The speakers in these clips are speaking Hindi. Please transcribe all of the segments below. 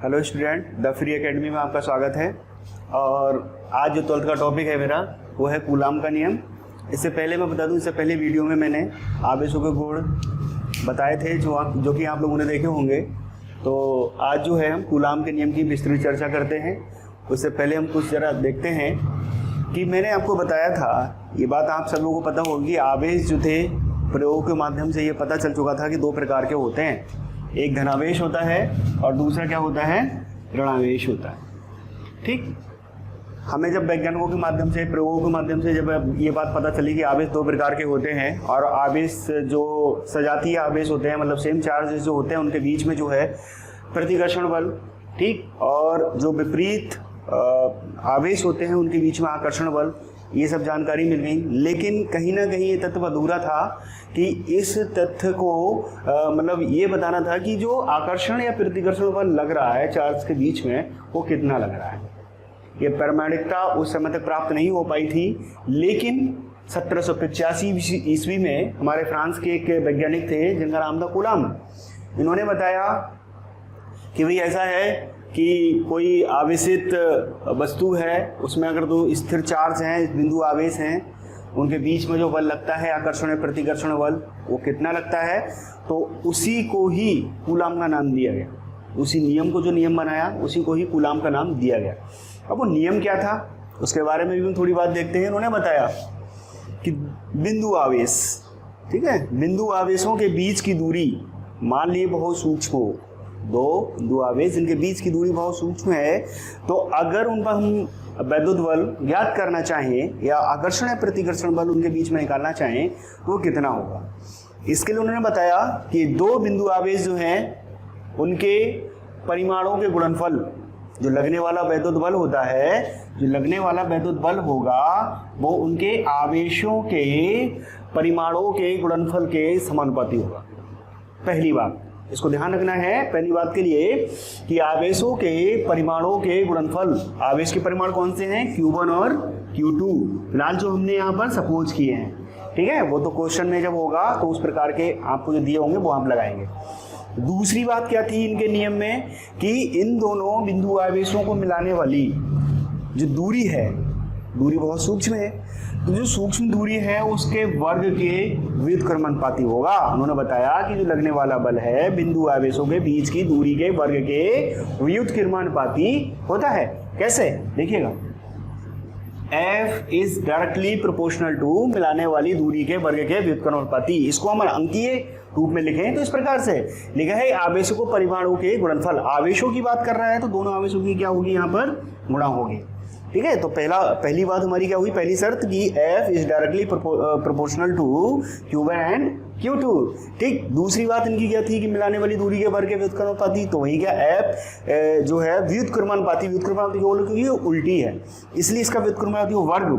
Hello student, the free academy में आपका स्वागत है। और आज जो 12th का टॉपिक है मेरा वो है कूलाम का नियम। इससे पहले मैं बता दूं, इससे पहले वीडियो में मैंने आवेशों के गुण बताए थे जो कि आप लोगों ने देखे होंगे। तो आज जो है हम कूलाम के नियम की विस्तृत चर्चा करते हैं। उससे पहले हम कुछ ज़रा देखते हैं कि मैंने आपको बताया था, ये बात आप सब लोगों को पता होगी, आवेश जो थे प्रयोग के माध्यम से ये पता चल चुका था कि दो प्रकार के होते हैं, एक धनावेश होता है और दूसरा क्या होता है, ऋणावेश होता है। ठीक, हमें जब वैज्ञानिकों के माध्यम से, प्रयोगों के माध्यम से जब ये बात पता चली कि आवेश दो प्रकार के होते हैं और आवेश जो सजातीय आवेश होते हैं, मतलब सेम चार्जेस जो होते हैं, उनके बीच में जो है प्रतिकर्षण बल, ठीक, और जो विपरीत आवेश होते हैं उनके बीच में आकर्षण बल, ये सब जानकारी मिल गई। लेकिन कहीं ना कहीं ये तत्व अधूरा था कि इस तथ्य को मतलब ये बताना था कि जो आकर्षण या प्रतिकर्षण बल लग रहा है चार्ज के बीच में वो कितना लग रहा है। ये प्रामाणिकता उस समय तक प्राप्त नहीं हो पाई थी। लेकिन 1785 ईस्वी में हमारे फ्रांस के एक वैज्ञानिक थे जिनका नाम था कूलाम। इन्होंने बताया कि भाई ऐसा है कि कोई आवेशित वस्तु है, उसमें अगर दो स्थिर चार्ज हैं, बिंदु आवेश हैं, उनके बीच में जो बल लगता है आकर्षण या प्रतिकर्षण बल, वो कितना लगता है, तो उसी को ही कूलाम का नाम दिया गया। उसी नियम को, जो नियम बनाया, उसी को ही कूलाम का नाम दिया गया। अब वो नियम क्या था उसके बारे में भी हम थोड़ी बात देखते हैं। उन्होंने बताया कि बिंदु आवेश, ठीक है, बिंदु आवेशों के बीच की दूरी मान लीजिए बहुत सूक्ष्म हो, दो आवेश जिनके बीच की दूरी बहुत सूक्ष्म है, तो अगर उन पर हम वैद्युत बल ज्ञात करना चाहें या आकर्षण या प्रतिकर्षण बल उनके बीच में निकालना चाहें तो कितना होगा। इसके लिए उन्होंने बताया कि दो बिंदु आवेश जो हैं उनके परिमाणों के गुणनफल, जो लगने वाला वैद्युत बल होता है, जो लगने वाला वैद्युत बल होगा वो उनके आवेशों के परिमाणों के गुणनफल के समानुपाती होगा। पहली बात इसको ध्यान रखना है, पहली बात के लिए, कि आवेशों के परिमाणों के गुणनफल, आवेश के परिमाण कौन से हैं, Q1 और Q2, फिलहाल जो हमने यहाँ पर सपोज किए हैं, ठीक है, वो तो क्वेश्चन में जब होगा तो उस प्रकार के आपको जो दिए होंगे वो आप लगाएंगे। दूसरी बात क्या थी इनके नियम में कि इन दोनों बिंदु आवेशों को मिलाने वाली जो दूरी है, दूरी बहुत सूक्ष्म है, तो जो सूक्ष्म दूरी है उसके वर्ग के व्युत्क्रमानुपाती होगा। उन्होंने बताया कि जो लगने वाला बल है बिंदु आवेशों के बीच की दूरी के वर्ग के व्युत्क्रमानुपाती होता है। कैसे, देखिएगा, F is directly proportional to मिलाने वाली दूरी के वर्ग के व्युत्क्रमानुपाती। इसको हम अंकीय रूप में लिखें तो इस प्रकार से लिखा है, आवेशों को परिमाणों के गुणनफल, आवेशों की बात कर रहा है तो दोनों आवेशों की क्या होगी, यहाँ पर गुणा होगी। ठीक है, तो पहली बात हमारी क्या हुई, पहली शर्त कि F is directly proportional to Q1 and Q2। ठीक, दूसरी बात इनकी क्या थी कि मिलाने वाली दूरी के वर्ग के व्युत्क्रमानुपाती, तो वही क्या F जो है व्युत्क्रमानुपाती बोलो क्योंकि ये उल्टी है, इसलिए इसका व्युत्क्रमानुपाती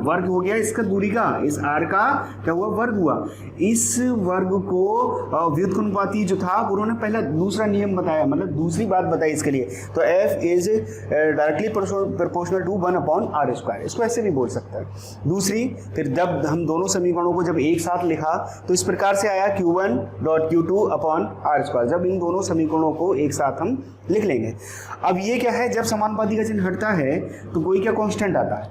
वर्ग हो गया इसका दूरी का, इस R का क्या हुआ, वर्ग हुआ। इस वर्ग को व्युत्क्रमानुपाती जो था उन्होंने पहला दूसरा नियम बताया, मतलब दूसरी बात बताई इसके लिए, तो F is directly proportional to 1/r², इसको ऐसे भी बोल सकते हैं। दूसरी, फिर जब हम दोनों समीकरणों को जब एक साथ लिखा तो इस प्रकार से आया Q1.Q2/r², जब इन दोनों समीकरणों को एक साथ हम लिख लेंगे। अब ये क्या है, जब समानुपाती का चिन्ह हटता है तो कोई क्या कांस्टेंट आता है,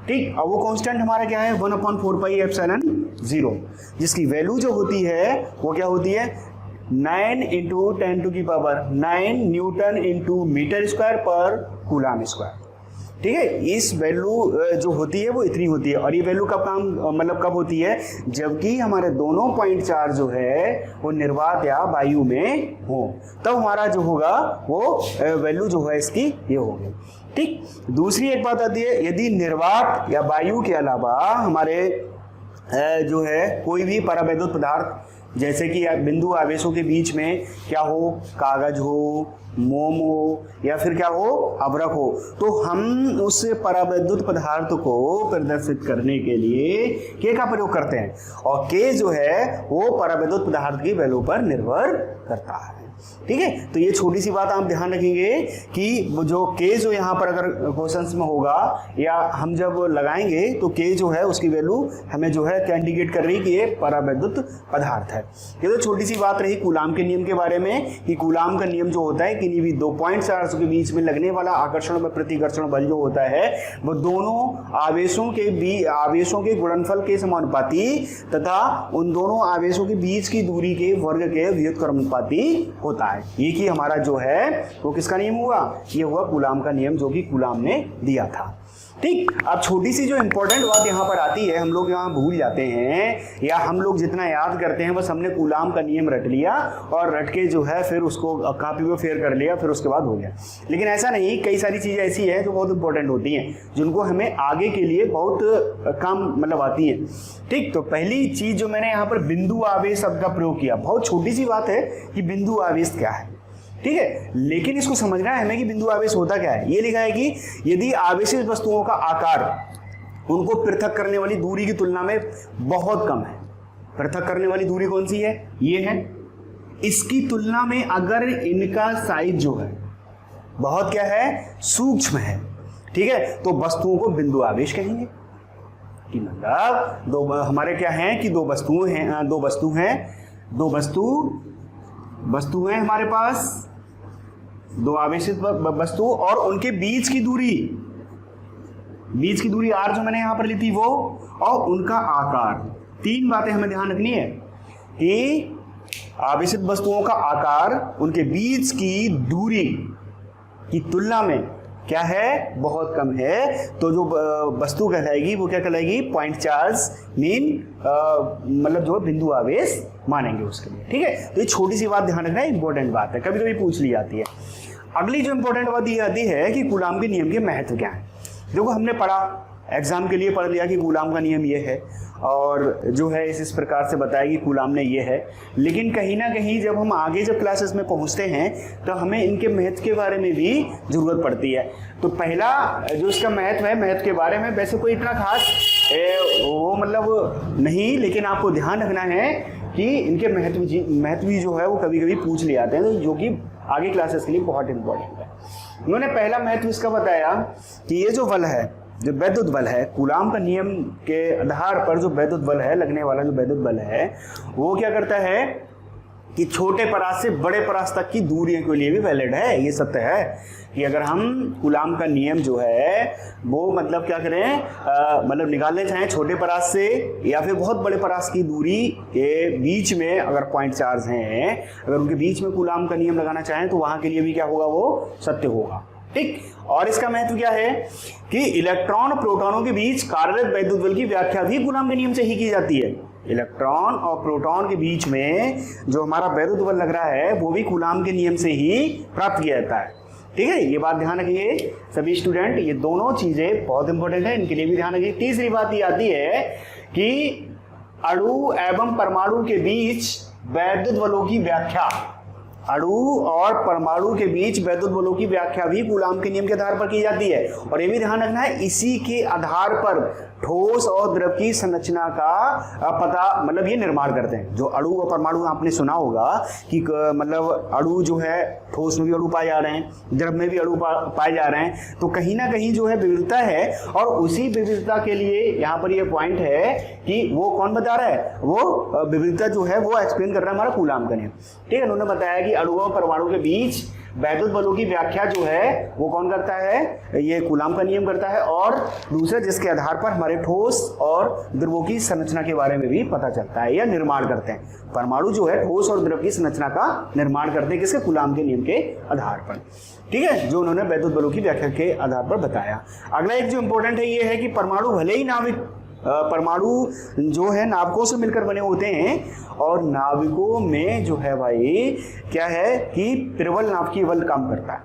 ठीक, अब वो कांस्टेंट हमारा क्या है, 1/4πε0, जिसकी वैल्यू जो होती है वो क्या होती है, 9 × 10⁹ न्यूटन × मीटर² पर कूलाम स्क्वायर। ठीक है, इस वैल्यू जो होती है वो इतनी होती है, और ये वैल्यू कब होती है, जबकि हमारे दोनों पॉइंट चार्ज जो है वो निर्वात या वायु में हो, तब हमारा जो होगा वो वैल्यू जो है इसकी ये होगी। ठीक, दूसरी एक बात आती है, यदि निर्वात या वायु के अलावा हमारे जो है कोई भी परावैद्युत पदार्थ, जैसे कि बिंदु आवेशों के बीच में क्या हो, कागज हो, मोम हो, या फिर क्या हो, अभ्रक हो, तो हम उस परावैद्युत पदार्थ को प्रदर्शित करने के लिए के का प्रयोग करते हैं, और के जो है वो परावैद्युत पदार्थ की वैल्यू पर निर्भर करता है। ठीक है, तो ये छोटी सी बात आप ध्यान रखेंगे कि जो के जो यहाँ पर अगर क्वेश्चंस में होगा या हम जब लगाएंगे तो के जो है उसकी वैल्यू हमें जो है क्या इंडिकेट कर रही है कि ये परावैद्युत पदार्थ है। ये तो छोटी सी बात रही कूलाम के नियम के बारे में कि कूलाम का नियम जो होता है किन्हीं भी 2 पॉइंट चार्ज के बीच में लगने वाला आकर्षण व प्रतिकर्षण बल जो होता है वो दोनों आवेशों के गुणनफल के समानुपाती तथा उन दोनों आवेशों के बीच की दूरी के वर्ग के व्युत्क्रमानुपाती होता है। ये कि हमारा जो है वो किसका नियम हुआ, ये हुआ कूलाम का नियम, जो कि कूलाम ने दिया था। ठीक, अब छोटी सी जो इंपॉर्टेंट बात यहाँ पर आती है, हम लोग यहाँ भूल जाते हैं या हम लोग जितना याद करते हैं बस हमने कूलाम का नियम रट लिया और रट के जो है फिर उसको कापी में फेर कर लिया, फिर उसके बाद हो गया। लेकिन ऐसा नहीं, कई सारी चीज़ें ऐसी हैं जो बहुत इंपॉर्टेंट होती हैं, जिनको हमें आगे के लिए बहुत काम मतलब आती है। ठीक, तो पहली चीज़ जो मैंने यहाँ पर बिंदु आवेश शब्द का प्रयोग किया, बहुत छोटी सी बात है कि बिंदु आवेश क्या है, ठीक है, लेकिन इसको समझना है हमें कि बिंदु आवेश होता क्या है। ये लिखा है कि यदि आवेशित वस्तुओं का आकार उनको पृथक करने वाली दूरी की तुलना में बहुत कम है। पृथक करने वाली दूरी कौन सी है, ये है। इसकी तुलना में अगर इनका साइज जो है बहुत क्या है, सूक्ष्म है, ठीक है, तो वस्तुओं को बिंदु आवेश कहेंगे। कि मतलब हमारे क्या हैं कि दो वस्तु हैं हमारे पास, दो आवेशित वस्तु और उनके बीच की दूरी r जो मैंने यहां पर ली थी वो, और उनका आकार। 3 बातें हमें ध्यान रखनी है कि आवेशित वस्तुओं का आकार उनके बीच की दूरी की तुलना में क्या है, बहुत कम है। तो जो वस्तु कहलाएगी वो क्या कहलाएगी, पॉइंट चार्ज मीन मतलब जो बिंदु आवेश मानेंगे उसके लिए, ठीक है। तो ये छोटी सी बात ध्यान रखना, इंपॉर्टेंट बात है, कभी कभी पूछ ली जाती है। अगली जो इंपॉर्टेंट बात ये आती है कि कूलाम के नियम के महत्व क्या है। देखो हमने पढ़ा, एग्जाम के लिए पढ़ लिया कि कूलाम का नियम ये है और जो है इस प्रकार से बताया कि कूलाम ने ये है, लेकिन कहीं ना कहीं जब हम आगे जब क्लासेस में पहुंचते हैं तो हमें इनके महत्व के बारे में भी ज़रूरत पड़ती है। तो पहला जो इसका महत्व है, महत्व के बारे में वैसे कोई इतना खास वो मतलब नहीं, लेकिन आपको ध्यान रखना है कि इनके महत्व भी जो है वो कभी कभी पूछ ले जाते हैं, जो कि आगे क्लासेस के लिए बहुत इंपॉर्टेंट है। उन्होंने पहला महत्व इसका बताया कि ये जो बल है, जो वैद्युत बल है, कूलाम का नियम के आधार पर जो वैद्युत बल है, लगने वाला जो वैद्युत बल है, वो क्या करता है कि छोटे परास से बड़े परास तक की दूरियों के लिए भी वैलिड है। ये सत्य है कि अगर हम कूलाम का नियम जो है वो मतलब क्या करें, मतलब निकालने चाहें छोटे परास से या फिर बहुत बड़े परास की दूरी के बीच में अगर पॉइंट चार्ज हैं, अगर उनके बीच में कूलाम का नियम लगाना चाहें तो वहां के लिए भी क्या होगा, वो सत्य होगा। ठीक, और इसका महत्व क्या है कि इलेक्ट्रॉन प्रोटॉनों के बीच कार्यरत वैद्युत बल की व्याख्या भी कूलाम के नियम से ही की जाती है। इलेक्ट्रॉन और प्रोटॉन के बीच में जो हमारा वैद्युत बल लग रहा है वो भी कूलाम के नियम से ही प्राप्त किया जाता है, ठीक है। ये बात ध्यान रखिए सभी स्टूडेंट, ये दोनों चीजें बहुत इंपॉर्टेंट है, इनके लिए भी ध्यान रखिए। तीसरी बात ये आती है कि अणु एवं परमाणु के बीच वैद्युत बलों की व्याख्या, अणु और परमाणु के बीच वैद्युत बलों की व्याख्या भी कूलाम के नियम के आधार पर की जाती है। और ये भी ध्यान रखना है, इसी के आधार पर ठोस और द्रव की संरचना का पता मतलब ये निर्माण करते हैं। जो अणु और परमाणु आपने सुना होगा कि मतलब अणु जो है ठोस में भी अणु पाए जा रहे हैं, द्रव में भी अणु पाए जा रहे हैं, तो कहीं ना कहीं जो है विविधता है और उसी विविधता के लिए यहाँ पर ये पॉइंट है कि वो कौन बता रहा है, वो विविधता जो है वो एक्सप्लेन कर रहा है हमारा कूलाम का नियम, ठीक है। उन्होंने बताया कि अणु और परमाणु के बीच वैद्युत बलों की व्याख्या जो है वो कौन करता है, ये कूलाम का नियम करता है। और दूसरा जिसके आधार पर हमारे ठोस और द्रवों की संरचना के बारे में भी पता चलता है या निर्माण करते हैं। परमाणु जो है ठोस और द्रव की संरचना का निर्माण करते हैं, किसके, कूलाम के नियम के आधार पर, ठीक है, जो उन्होंने वैद्युत बलों की व्याख्या के आधार पर बताया। अगला एक जो इंपॉर्टेंट है ये है कि परमाणु भले ही नाविक, परमाणु जो है नाविकों से मिलकर बने होते हैं और नाविकों में जो है भाई क्या है कि प्रबल नाभिकीय बल काम करता है,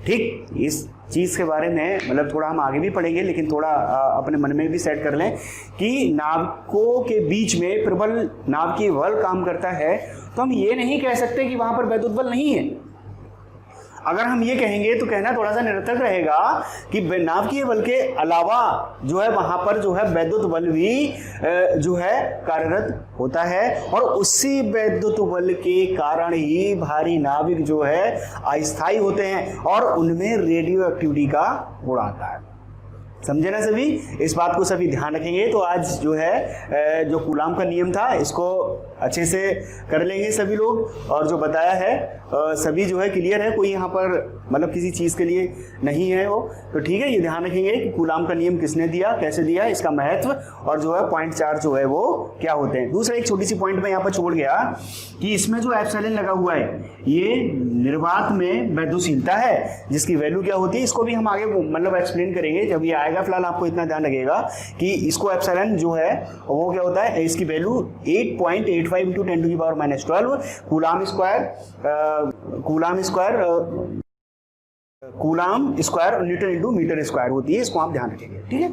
ठीक। इस चीज़ के बारे में मतलब थोड़ा हम आगे भी पढ़ेंगे, लेकिन थोड़ा अपने मन में भी सेट कर लें कि नाविकों के बीच में प्रबल नाभिकीय बल काम करता है, तो हम ये नहीं कह सकते कि वहां पर वैद्युत बल नहीं है। अगर हम ये कहेंगे तो कहना थोड़ा सा निरर्थक रहेगा कि नाभिकीय बल के अलावा जो है वहां पर जो है वैद्युत बल भी जो है कार्यरत होता है और उसी वैद्युत बल के कारण ही भारी नाविक जो है अस्थायी होते हैं और उनमें रेडियो एक्टिविटी का गुण आता है। समझे ना सभी? इस बात को सभी ध्यान रखेंगे। तो आज जो है जो कूलाम का नियम था इसको अच्छे से कर लेंगे सभी लोग, और जो बताया है सभी जो है क्लियर है, कोई यहाँ पर मतलब किसी चीज़ के लिए नहीं है वो, तो ठीक है। ये ध्यान रखेंगे कि कूलाम का नियम किसने दिया, कैसे दिया, इसका महत्व, और जो है पॉइंट चार्ज जो है वो क्या होते हैं। दूसरा एक छोटी सी पॉइंट मैं यहाँ पर छोड़ गया कि इसमें जो एप्सिलॉन लगा हुआ है ये निर्वात में वैद्युशीलता है, जिसकी वैल्यू क्या होती है इसको भी हम आगे मतलब एक्सप्लेन करेंगे जब ये आएगा। फिलहाल आपको इतना ध्यान रखिएगा कि इसको एप्सिलॉन जो है वो क्या होता है, इसकी value 8.85 into 10⁻12 coulomb square newton into metre square होती है। इसको आप ध्यान रखेंगे, ठीक है।